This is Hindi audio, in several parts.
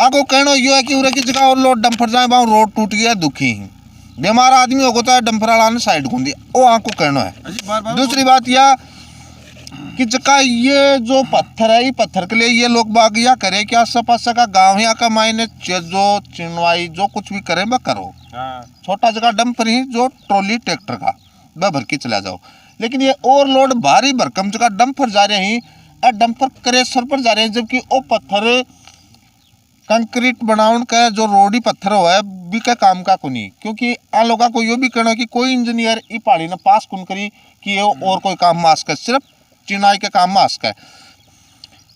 आगो कहना यो है कि उरे की जगह और लोड डंपर जाए वहाँ रोड टूट गया दुखी ही बीमार आदमी होगा तो डंपर वाला ने साइड घूम दिया वो आंको कहना है। दूसरी बात यह कि जगह ये जो पत्थर है ये पत्थर के लिए ये लोग बाग या करे कि आस पास का गाँव या का मायने जो चिनवाई जो कुछ भी करे वह करो। छोटा जगह डंपर ही जो ट्रॉली ट्रैक्टर का वह भर के चला जाओ। लेकिन ये और लोड भारी भरकम जगह डंपर जा रहे हैं डंपर क्रेशर पर जा रहे हैं जबकि वो पत्थर कंक्रीट बनाउन का जो रोडी पत्थर हो है भी का काम का कुनी क्योंकि आ लोगों को यो भी कहना कि कोई इंजीनियर ई पहाड़ी ने पास कुन करी कि ये और कोई काम मास्क है सिर्फ चिनाई के काम मास्क है।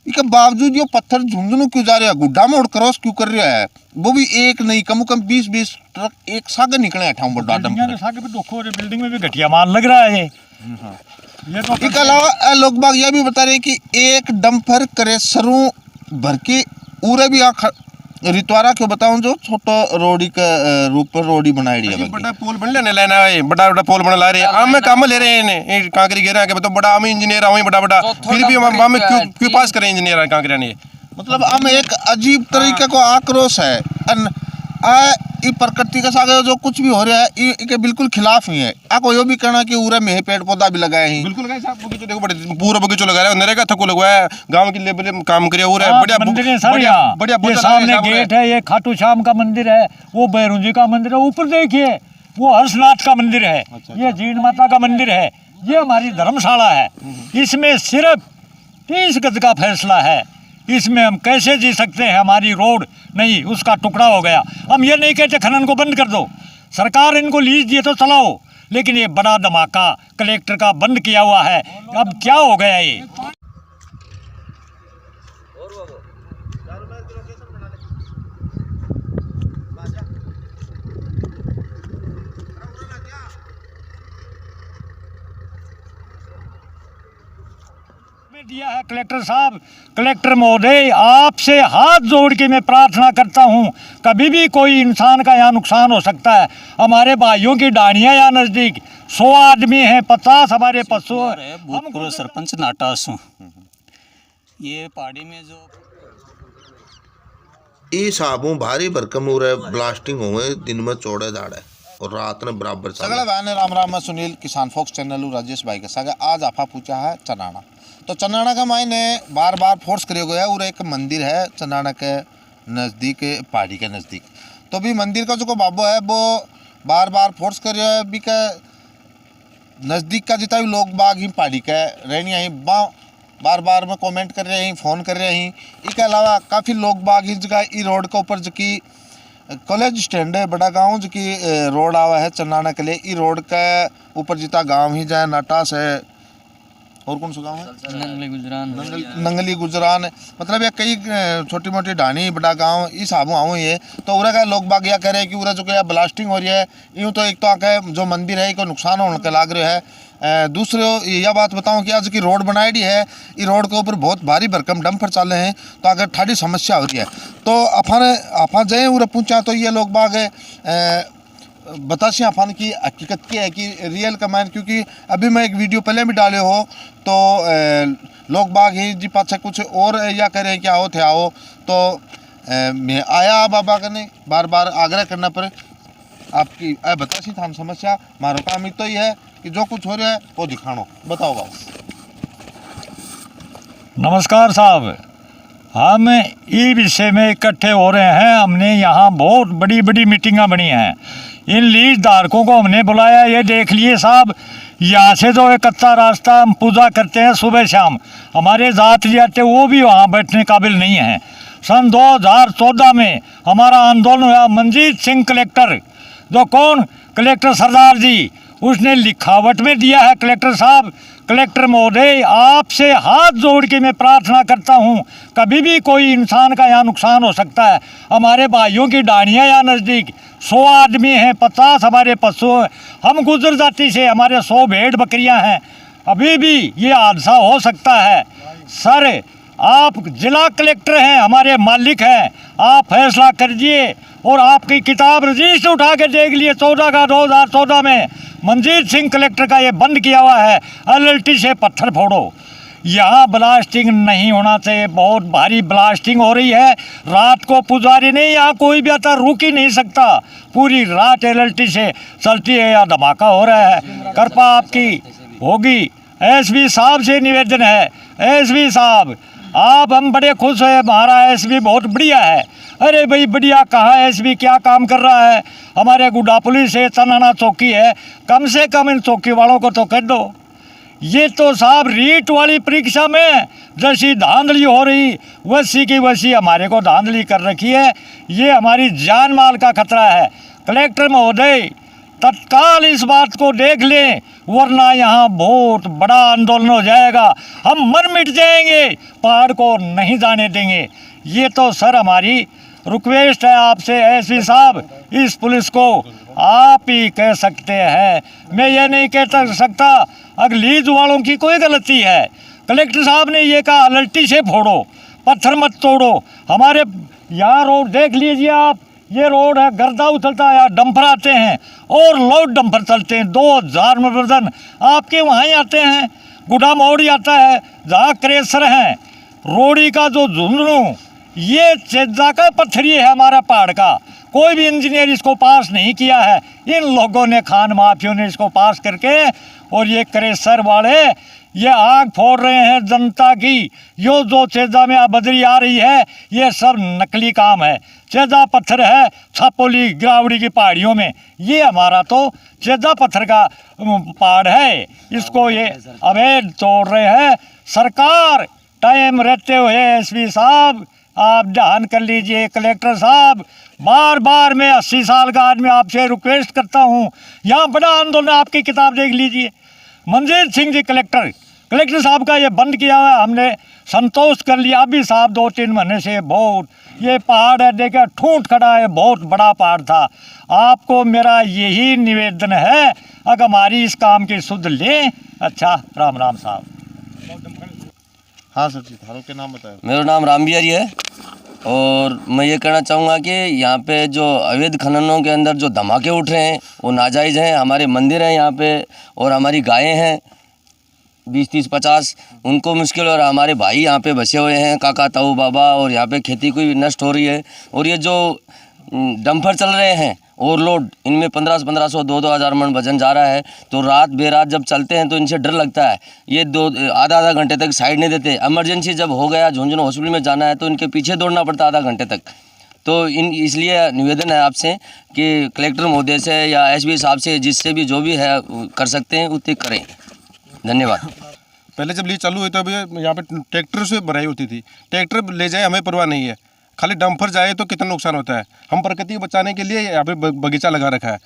इसके बावजूद ये पत्थर झुंझुनू क्यों जा रहा है गुड्ढा में उड़ क्रॉस क्यों कर रहा है वो भी एक नहीं कम कम 20-20 ट्रक एक सागे निकले है बड़ा बिल्डिंग में भी घटिया माल लग रहा है। इसके अलावा लोग बाग यह भी बता रहे हैं कि एक डंपर क्रेशरों भर के उरे भी रितवारा क्यों बताऊं जो छोटा रोडी का रूप पर रोडी बनाई है बड़ा पोल बन लेने लेना है बड़ा पोल बना ला रहे हैं हम काम ले रहे हैं कांकरी गिरा के तो बड़ा हम इंजीनियर आऊँ बड़ा फिर भी हम क्यों पास करें इंजीनियर कांकरिया ने मतलब हम एक अजीब तरीके को आक्रोश है ये प्रकृति के साथ जो कुछ भी हो रहा है ये बिल्कुल खिलाफ ही है। आपको यो भी कहना कि उरे में पेड़ पौधा भी लगाए हैं बिल्कुल बगीचो देखो बड़े पूरा बगीचो लगा रहा है नरेगा थको लगवाया गांव के लेवल काम करे हो रहा है बढ़िया ये सामने गेट है ये खाटू श्याम का मंदिर है वो भैरू जी का मंदिर है ऊपर देखिए वो हर्षनाथ का मंदिर है ये जीण माता का मंदिर है ये हमारी धर्मशाला है इसमें सिर्फ 30 गज का फैसला है इसमें हम कैसे जी सकते हैं। हमारी रोड नहीं उसका टुकड़ा हो गया। हम ये नहीं कहते खनन को बंद कर दो सरकार इनको लीज दिए तो चलाओ लेकिन ये बड़ा धमाका कलेक्टर का बंद किया हुआ है अब क्या हो गया ये। दिया है कलेक्टर साहब कलेक्टर महोदय आपसे हाथ जोड़ के मैं प्रार्थना करता हूं कभी भी कोई इंसान का यहाँ नुकसान हो सकता है। हमारे भाइयों की डाणियाँ यहाँ नज़दीक 100 आदमी हैं 50 हमारे पशु भूतपूर्व सरपंच नाटास हूँ। ये पहाड़ी में जो साबू भारी भरकम हो रहा है ब्लास्टिंग हुए दिन में चौड़े दाड़े और रात में बराबर सगला भाई ने राम राम में सुनील किसान फोक्स चैनल राजेश भाई के साथ आज आपा पूछा है चनाना तो चनाना का मायने बार बार फोर्स करे गया और एक मंदिर है चनाना के नज़दीक पहाड़ी के नज़दीक तो भी मंदिर का जो बाबू है वो बार बार फोर्स कर रहा है भी के नज़दीक का जितना भी लोग बाग ही पहाड़ी के रहनी है बार बार में कमेंट कर रहे हैं फ़ोन कर रहे हैं। इसके अलावा काफ़ी लोग बाग ही जगह ई रोड के ऊपर जो कि कॉलेज स्टैंड है बड़ा गांव जो कि रोड आवा है चनाना के लिए ई रोड के ऊपर जितना गांव ही जाए नाटास है और कौन सा गांव है नंगली गुजरान मतलब ये कई छोटी मोटी ढाणी बड़ा गांव इस आबू आऊँ ये तो उरा का लोग बाग यह कह रहे हैं कि उरा जो क्या ब्लास्टिंग हो रही है यूँ तो एक तो आके जो मंदिर है को नुकसान होने के लाग रहे है। दूसरे यह बात बताऊं कि आज की रोड बनाई है ये रोड के ऊपर बहुत भारी भरकम डंपर चाले हैं तो अगर ठाड़ी समस्या हो रही है तो अफा जाए उरा पूछा तो ये लोग बाग बतासी अफान की हकीकत क्या है कि रियल कमांड क्योंकि अभी मैं एक वीडियो पहले भी डाले हो तो लोग बाग ही जी पाछे कुछ और या करें क्या हो थे आओ तो मैं आया बाबा का नहीं बार बार आग्रह करना पर आपकी बतासी था समस्या मारो काम तो ही है कि जो कुछ हो रहा है वो दिखानो बताओ बाबू। नमस्कार साहब हम इस विषय में इकट्ठे हो रहे हैं हमने यहाँ बहुत बड़ी बड़ी मीटिंगां बनी हैं इन लीज धारकों को हमने बुलाया ये देख लिए साहब यहाँ से जो एक कच्चा रास्ता हम पूजा करते हैं सुबह शाम हमारे जात जाते वो भी वहाँ बैठने काबिल नहीं है। सन 2014 में हमारा आंदोलन हुआ मंजीत सिंह कलेक्टर जो कौन कलेक्टर सरदार जी उसने लिखावट में दिया है कलेक्टर साहब कलेक्टर महोदय आपसे हाथ जोड़ के मैं प्रार्थना करता हूँ कभी भी कोई इंसान का यहाँ नुकसान हो सकता है। हमारे भाइयों की डाणियाँ यहाँ नज़दीक 100 आदमी हैं 50 हमारे पशु हैं हम गुजर जाति से हमारे 100 भेड़ बकरियाँ हैं अभी भी ये हादसा हो सकता है। सर आप जिला कलेक्टर हैं हमारे मालिक हैं आप फैसला करिए और आपकी किताब रजिस्टर उठा के देख लिए 14 का 2014 में मंजीत सिंह कलेक्टर का ये बंद किया हुआ है LLT से पत्थर फोड़ो यहाँ ब्लास्टिंग नहीं होना चाहिए, बहुत भारी ब्लास्टिंग हो रही है। रात को पुजारी नहीं, यहाँ कोई भी आता रुक ही नहीं सकता, पूरी रात एलएलटी से चलती है, यहाँ धमाका हो रहा है। कृपा आपकी होगी, एसपी साहब से निवेदन है, एसपी साहब आप, हम बड़े खुश हैं, हमारा एसपी बहुत बढ़िया है। अरे भाई बढ़िया कहाँ, एसपी क्या काम कर रहा है, हमारे गुड्डा पुलिस है, चनाना चौकी है, कम से कम इन चौकी वालों को तो कह दो। ये तो साहब रीट वाली परीक्षा में जैसी धांधली हो रही वैसी की वैसी हमारे को धांधली कर रखी है। ये हमारी जान माल का खतरा है। कलेक्टर महोदय तत्काल इस बात को देख लें, वरना यहाँ बहुत बड़ा आंदोलन हो जाएगा, हम मर मिट जाएंगे, पहाड़ को नहीं जाने देंगे। ये तो सर हमारी रिक्वेस्ट है आपसे एसपी साहब, इस पुलिस को आप ही कह सकते हैं, मैं ये नहीं कह सकता अगलीज वालों की कोई गलती है। कलेक्टर साहब ने ये कहा लल्टी से फोड़ो, पत्थर मत तोड़ो। हमारे यहाँ रोड देख लीजिए आप, ये रोड है, गर्दा उछलता है, डंपर आते हैं और लोड डंपर चलते हैं, 2000 में वजन आपके वहाँ ही आते हैं। गुड्डा मोड़ ही आता है जहाँ क्रेशर हैं, रोड़ी का जो झुंझुनू, ये चेजा का पत्थरी है हमारा पहाड़ का, कोई भी इंजीनियर इसको पास नहीं किया है, इन लोगों ने, खान माफियों ने इसको पास करके, और ये क्रेशर वाले ये आग फोड़ रहे हैं जनता की। यो जो चेजा में बदरी आ रही है ये सब नकली काम है, चेजा पत्थर है छापोली गिरावड़ी की पहाड़ियों में, ये हमारा तो चेजा पत्थर का पहाड़ है, इसको ये अवैध तोड़ रहे हैं। सरकार टाइम रहते हुए एसपी साहब आप ध्यान कर लीजिए, कलेक्टर साहब बार बार मैं 80 साल का आदमी आपसे रिक्वेस्ट करता हूँ, यहाँ बड़ा आंदोलन, आपकी किताब देख लीजिए, मंजीत सिंह जी कलेक्टर साहब का ये बंद किया हुआ, हमने संतोष कर लिया। अभी साहब 2-3 महीने से बहुत ये पहाड़ है, देखा ठूंठ खड़ा है, बहुत बड़ा पहाड़ था। आपको मेरा यही निवेदन है, अगर हमारी इस काम की सुध लें। अच्छा, राम राम साहब। हाँ सर जी, थारों के नाम बताएं। मेरा नाम राम बिहारी है और मैं ये कहना चाहूँगा कि यहाँ पे जो अवैध खननों के अंदर जो धमाके उठ रहे हैं वो नाजायज़ हैं। हमारे मंदिर हैं यहाँ पे और हमारी गायें हैं 20-30-50, उनको मुश्किल, और हमारे भाई यहाँ पे बसे हुए हैं, काका ताऊ बाबा, और यहाँ पे खेती कोई नष्ट हो रही है। और ये जो डंपर चल रहे हैं ओवरलोड, इनमें 1500 2-2 मन वजन जा रहा है, तो रात बेरात जब चलते हैं तो इनसे डर लगता है। ये आधा घंटे तक साइड नहीं देते, इमरजेंसी जब हो गया झुंझुनू हॉस्पिटल में जाना है तो इनके पीछे दौड़ना पड़ता आधा घंटे तक। तो इसलिए निवेदन है आपसे कि कलेक्टर महोदय से या एसपी साहब से, जिससे भी जो भी है कर सकते हैं उतने करें। धन्यवाद। पहले जब लीज चालू हुई तो अभी यहाँ पे ट्रैक्टर से भराई होती थी, ट्रैक्टर ले जाए हमें परवाह नहीं है, खाली डंपर जाए तो कितना नुकसान होता है। हम प्रकृति को बचाने के लिए यहाँ पे बगीचा लगा रखा है,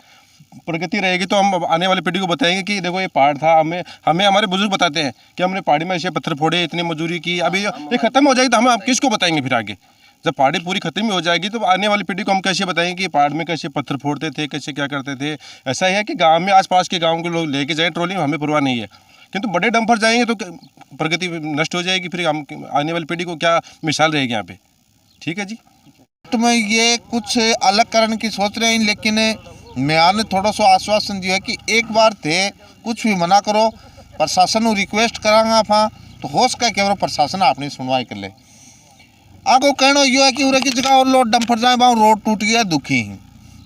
प्रकृति रहेगी तो हम आने वाली पीढ़ी को बताएंगे कि देखो ये पहाड़ था, हमें हमारे बुजुर्ग बताते हैं कि हमने पहाड़ी में ऐसे पत्थर फोड़े, इतनी मजदूरी की, अभी ये खत्म हो जाएगी तो हम किसको बताएंगे फिर आगे, जब पहाड़ी पूरी खत्म ही हो जाएगी तो आने वाली पीढ़ी को हम कैसे बताएंगे कि पहाड़ में कैसे पत्थर फोड़ते थे, कैसे क्या करते थे। ऐसा ही है कि गाँव में आसपास के गाँव के लोग लेके जाएँ ट्रॉली में, हमें परवाह नहीं है, किंतु बड़े डंपर जाएंगे तो प्रगति नष्ट हो जाएगी, फिर हम आने वाली पीढ़ी को क्या मिसाल रहेगी यहाँ पे। ठीक है जी। तो मैं ये कुछ अलग करने की सोच रहे हैं, लेकिन मैं थोड़ा सा आश्वासन दिया कि एक बार थे कुछ भी मना करो, प्रशासन को रिक्वेस्ट करांगा आप, तो हो सके कि प्रशासन अपनी सुनवाई कर ले। आगो कहना यो है कि उरे की जगह और लोड डंपर जाए, वहाँ रोड टूट गया, दुखी ही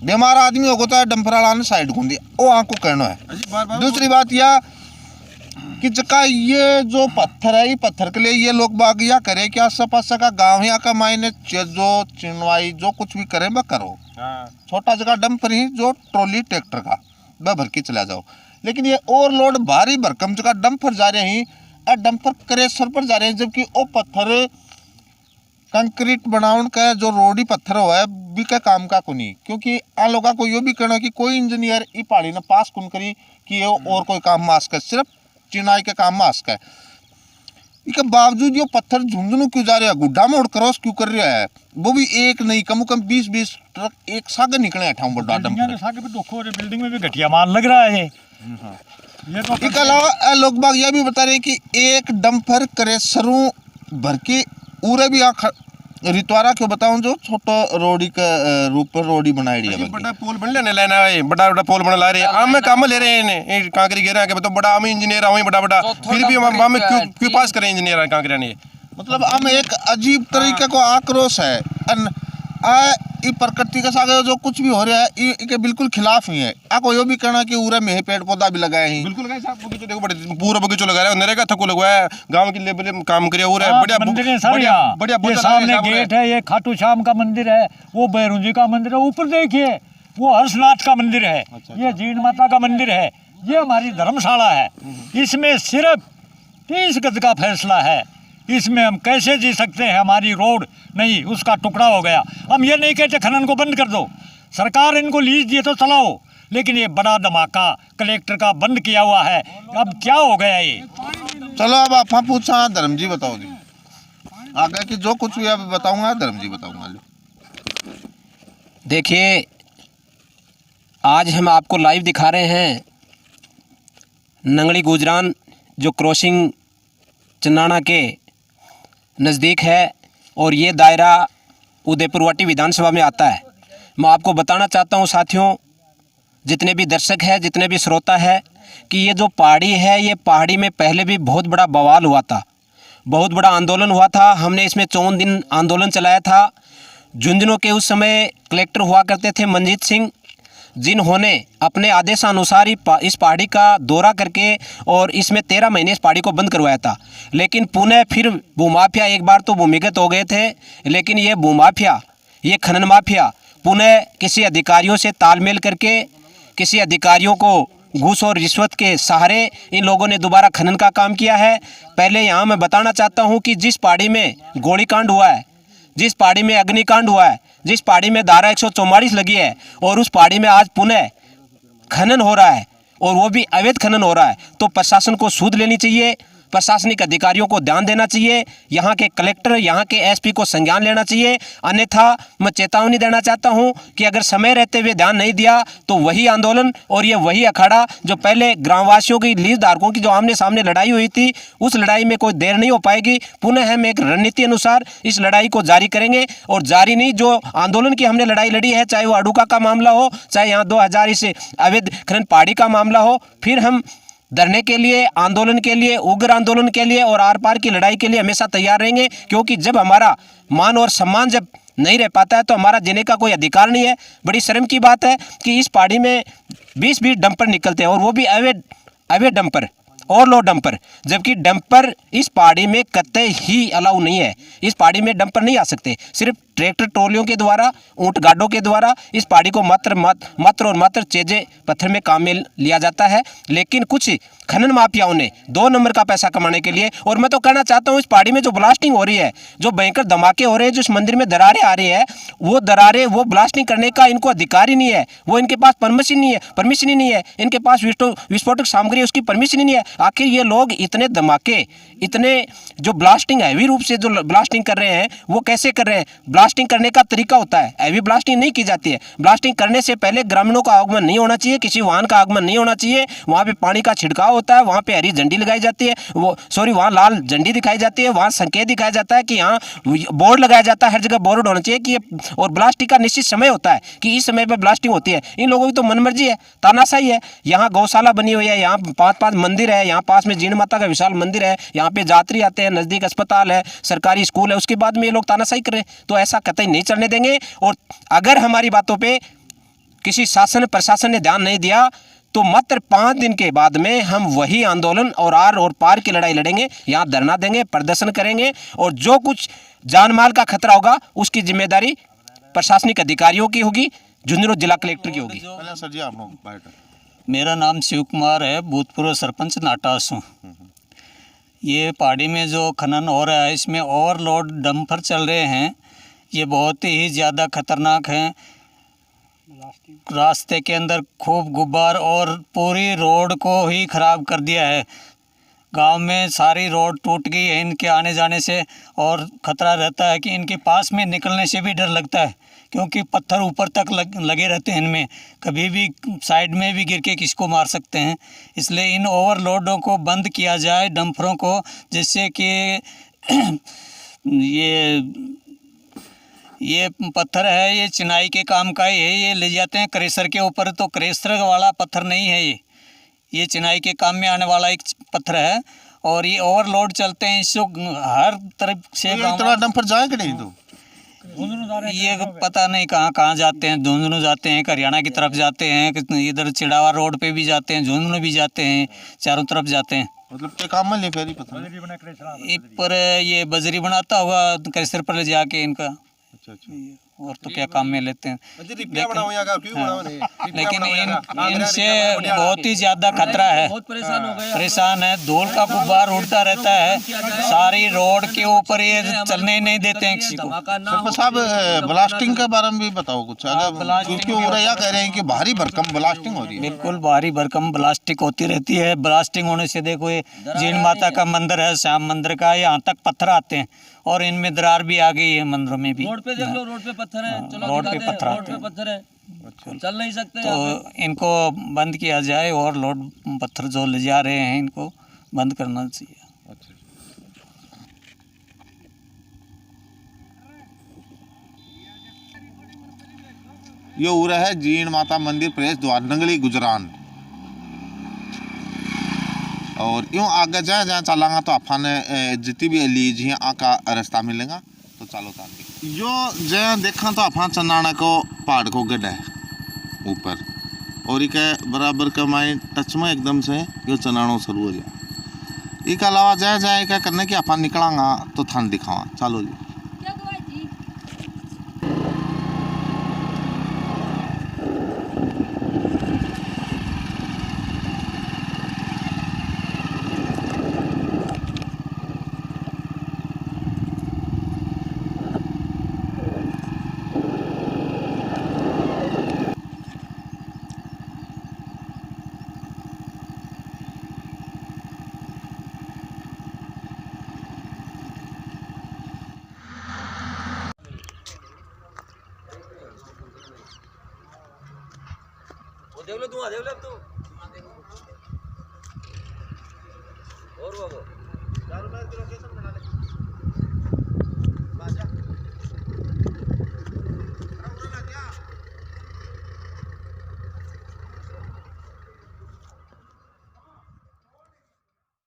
बीमार आदमी होगा तो डंपर वाला ने साइड घूम दिया, वो आँख को कहना है। दूसरी बात यह कि जगह ये जो पत्थर है, ये पत्थर के लिए ये लोग बाग या करे कि आस पास का गाँव या का मायने जो चिनवाई जो कुछ भी करे वह करो, छोटा जगह डंपर ही जो ट्रॉली ट्रैक्टर का वह भर के चला जाओ। लेकिन ये ओवरलोड भारी भरकम जगह डंपर जा रहे हैं, डंपर क्रेशर पर जा रहे हैं, जबकि वो पत्थर कंक्रीट बनाउन का जो रोडी पत्थर हुआ है भी का काम का कोनी, क्योंकि आ लोगों को यो भी कहना कि कोई इंजीनियर ई पहाड़ी ने पास कौन करी कि ये और कोई काम मास्क है, सिर्फ चिनाई के काम मास्क है। इसके बावजूद ये पत्थर झुंझुनू क्यों जा रहा है, गुड्डा मोड़ क्रॉस क्यों कर रहा है, वो भी एक नहीं कम से कम 20-20 ट्रक एक सागर निकले ठाऊ बड़ा डंपर, बिल्डिंग में भी घटिया माल लग रहा है। इसके अलावा लोग बाग यह भी बता रहे हैं कि एक डंपर क्रेशरों भर के उरे भी रितवारा क्यों बताऊं जो छोटो रोडी का रूप पर रोडी बनाई है बल्कि बड़ा पुल बन लेने लेना है, बड़ा बड़ा पुल बना ला रहे हैं। हम में काम ले रहे हैं इन्हें कांकरी गिरा के तो बड़ा हम इंजीनियर हूं बड़ा बड़ा, फिर भी हम क्यों पास करें इंजीनियर कांकरिया ने। मतलब हम एक अजीब तरीके को आक्रोश है ये प्रकृति के साथ जो कुछ भी हो रहा है ये के बिल्कुल खिलाफ ही है। आपको यो भी कहना कि उरे में पेड़ पौधा भी लगाए हैं, बिल्कुल लगाए साहब, बगीचो देखो बड़े पूरा बगीचो लगा रहे हैं, नरेगा थको लगवाया, गांव के लेवल में काम करे हो रहा है। बढ़िया मंदिर है सर, बढ़िया यहाँ बढ़िया ये सामने गेट है, ये खाटू श्याम का मंदिर है, वो भैरू जी का मंदिर है, ऊपर देखिए वो हर्षनाथ का मंदिर है, ये जीण माता का मंदिर है, ये हमारी धर्मशाला है। इसमें सिर्फ 30 गज का फैसला है, इसमें हम कैसे जी सकते हैं। हमारी रोड नहीं, उसका टुकड़ा हो गया। हम ये नहीं कहते खनन को बंद कर दो, सरकार इनको लीज दिए तो चलाओ, लेकिन ये बड़ा धमाका कलेक्टर का बंद किया हुआ है। अब क्या हो गया ये। चलो अब आप पूछा धर्म जी बताओ जी आगे की जो कुछ भी अब बताऊंगा धर्म जी बताऊंगा। देखिए आज हम आपको लाइव दिखा रहे हैं नंगड़ी गुजरान जो क्रॉसिंग चन्नाना के नज़दीक है और ये दायरा उदयपुरवाटी विधानसभा में आता है। मैं आपको बताना चाहता हूँ साथियों, जितने भी दर्शक हैं, जितने भी श्रोता है, कि ये जो पहाड़ी है, ये पहाड़ी में पहले भी बहुत बड़ा बवाल हुआ था, बहुत बड़ा आंदोलन हुआ था। हमने इसमें 54 दिन आंदोलन चलाया था। झुंझुनू के उस समय कलेक्टर हुआ करते थे मंजीत सिंह, जिन्होंने अपने आदेशानुसार ही इस पहाड़ी का दौरा करके और इसमें 13 महीने इस पहाड़ी को बंद करवाया था। लेकिन पुनः फिर भूमाफिया एक बार तो भूमिगत हो गए थे, लेकिन ये भूमाफिया, ये खनन माफिया पुनः किसी अधिकारियों से तालमेल करके, किसी अधिकारियों को घूस और रिश्वत के सहारे इन लोगों ने दोबारा खनन का काम किया है। पहले यहाँ मैं बताना चाहता हूँ कि जिस पहाड़ी में गोलीकांड हुआ है, जिस पहाड़ी में अग्निकांड हुआ है, जिस पहाड़ी में धारा 144 लगी है और उस पहाड़ी में आज पुनः खनन हो रहा है और वो भी अवैध खनन हो रहा है, तो प्रशासन को सूद लेनी चाहिए, प्रशासनिक अधिकारियों को ध्यान देना चाहिए, यहाँ के कलेक्टर, यहाँ के एसपी को संज्ञान लेना चाहिए। अन्यथा मैं चेतावनी देना चाहता हूँ कि अगर समय रहते हुए ध्यान नहीं दिया तो वही आंदोलन और ये वही अखाड़ा जो पहले ग्रामवासियों की, लीज धारकों की जो आमने सामने लड़ाई हुई थी, उस लड़ाई में कोई देर नहीं हो पाएगी। पुनः हम एक रणनीति अनुसार इस लड़ाई को जारी करेंगे और जारी नहीं, जो आंदोलन की हमने लड़ाई लड़ी है, चाहे वो अडुका का मामला हो, चाहे यहाँ 2000 से अवैध खनन पहाड़ी का मामला हो, फिर हम धरने के लिए, आंदोलन के लिए, उग्र आंदोलन के लिए और आर पार की लड़ाई के लिए हमेशा तैयार रहेंगे। क्योंकि जब हमारा मान और सम्मान जब नहीं रह पाता है तो हमारा जीने का कोई अधिकार नहीं है। बड़ी शर्म की बात है कि इस पहाड़ी में 20-20 डंपर निकलते हैं और वो भी अवैध डंपर और लो डंपर, जबकि डंपर इस पहाड़ी में कतई ही अलाउ नहीं है। इस पहाड़ी में डंपर नहीं आ सकते। सिर्फ ट्रैक्टर ट्रॉलियों के द्वारा, ऊंट गाड़ों के द्वारा इस पहाड़ी को मात्र चेजे पत्थर में काम में लिया जाता है। लेकिन कुछ खनन माफियाओं ने 2 नंबर का पैसा कमाने के लिए, और मैं तो कहना चाहता हूँ इस पहाड़ी में जो ब्लास्टिंग हो रही है, जो भयंकर धमाके हो रहे हैं, जो इस मंदिर में दरारें आ रही है, वो दरारें, वो ब्लास्टिंग करने का इनको अधिकार ही नहीं है, वो इनके पास परमिशन ही नहीं है, इनके पास विस्फोटक सामग्री उसकी परमिशन ही नहीं है। आखिर ये लोग इतने धमाके, इतने जो ब्लास्टिंग हैवी रूप से जो ब्लास्टिंग कर रहे हैं, वो कैसे कर रहे हैं? ब्लास्टिंग करने का तरीका होता है, हैवी ब्लास्टिंग नहीं की जाती है। ब्लास्टिंग करने से पहले ग्रामीणों का आगमन नहीं होना चाहिए, किसी वाहन का आगमन नहीं होना चाहिए, वहाँ पे पानी का छिड़काव होता है, वहाँ पे हरी झंडी लगाई जाती है, वहाँ लाल झंडी दिखाई जाती है, वहाँ संकेत दिखाया जाता है कि यहाँ बोर्ड लगाया जाता है, हर जगह बोर्ड होना चाहिए कि ये, और ब्लास्टिंग का निश्चित समय होता है कि इस समय पर ब्लास्टिंग होती है। इन लोगों की तो मनमर्जी है, तानाशाही है। यहाँ गौशाला बनी हुई है, यहाँ 5-5 मंदिर है, यहाँ पास में जीण माता का विशाल मंदिर है, यहाँ पे यात्री आते हैं, नज़दीक अस्पताल है, सरकारी स्कूल है, उसके बाद में ये लोग तानाशाही कर रहे हैं। तो ऐसा कतई नहीं चलने देंगे। और अगर हमारी बातों पे किसी शासन प्रशासन ने ध्यान नहीं दिया तो मात्र 5 दिन के बाद में हम वही आंदोलन और आर और पार की लड़ाई लड़ेंगे, यहाँ धरना देंगे, प्रदर्शन करेंगे, और जो कुछ जान माल का खतरा होगा उसकी जिम्मेदारी प्रशासनिक अधिकारियों की होगी, झुंझुनू जिला कलेक्टर की होगी। सर जी आप मेरा नाम शिव कुमार है, भूतपूर्व सरपंच नाटास हूँ। ये पहाड़ी में जो खनन हो रहा है, इसमें ओवरलोड डंपर चल रहे हैं, ये बहुत ही ज़्यादा खतरनाक हैं। रास्ते के अंदर खूब गुब्बार और पूरी रोड को ही ख़राब कर दिया है। गांव में सारी रोड टूट गई है इनके आने जाने से, और ख़तरा रहता है कि इनके पास में निकलने से भी डर लगता है, क्योंकि पत्थर ऊपर तक लगे रहते हैं इनमें, कभी भी साइड में भी गिर के किसको मार सकते हैं। इसलिए इन ओवरलोडों को बंद किया जाए, डंपरों को, जिससे कि ये ये पत्थर है, ये चिनाई के काम का ही है। ये ले जाते हैं क्रेशर के ऊपर, तो क्रेशर वाला पत्थर नहीं है ये चिनाई के काम में आने वाला एक पत्थर है। और ये ओवरलोड चलते हैं, इसको हर तरफ से इतना डंपर जाए कि नहीं तो ये पता नहीं कहाँ कहाँ जाते हैं। झुंझुनू जाते हैं, हरियाणा की तरफ जाते हैं, इधर चिड़ावा रोड पे भी जाते हैं, झुंझुनू भी जाते हैं, चारों तरफ जाते हैं। मतलब क्या काम में ले फेरी पता एक पर ये बजरी बनाता होगा क्रेशर पर ले जाके इनका, अच्छा अच्छा और तो क्या काम में लेते हैं। लेकिन इनसे बहुत ही ज्यादा खतरा है, परेशान है। धूल का गुब्बार उड़ता रहता है सारी रोड के ऊपर, ये चलने नहीं देते हैं किसी को। सरपंच साहब ब्लास्टिंग के बारे में भी बताओ कुछ। अगर क्योंकि वो यह कह रहे हैं कि भारी भरकम ब्लास्टिंग हो रही है। बिल्कुल भारी भरकम ब्लास्टिंग होती रहती है। ब्लास्टिंग होने से देखो, ये जीण माता का मंदिर है, श्याम मंदिर का, यहाँ तक पत्थर आते हैं और इनमें दरार भी आ गई है मंदिरों में भी। रोड पे देख लो, रोड पे पत्थर है, चलो रोड पे दिखाते हैं, पत्थर रोड आते पे हैं। पत्थर है, चल नहीं सकते। तो इनको बंद किया जाए और लोड पत्थर जो ले जा रहे हैं इनको बंद करना चाहिए। ये हो रहा है जीण माता मंदिर प्रवेश द्वार नंगली गुजरान। और यूँ आगे जहाँ जहाँ चलांगा तो अपन जितनी भी लीज हैं आका रास्ता मिलेगा। तो चलो ताकि यो जहाँ देखा तो अपन चन्नाना को पहाड़ को गड्ढा है ऊपर, और एक बराबर का माइंड टच में एकदम से यो चनानो शुरू हो जाए। इसके अलावा जहाँ जहाँ क्या करने की अपन निकलांगा तो थान दिखावा। चलो जी। देख लो धुआं, देख लो अब तो। और वो लोकेशन बना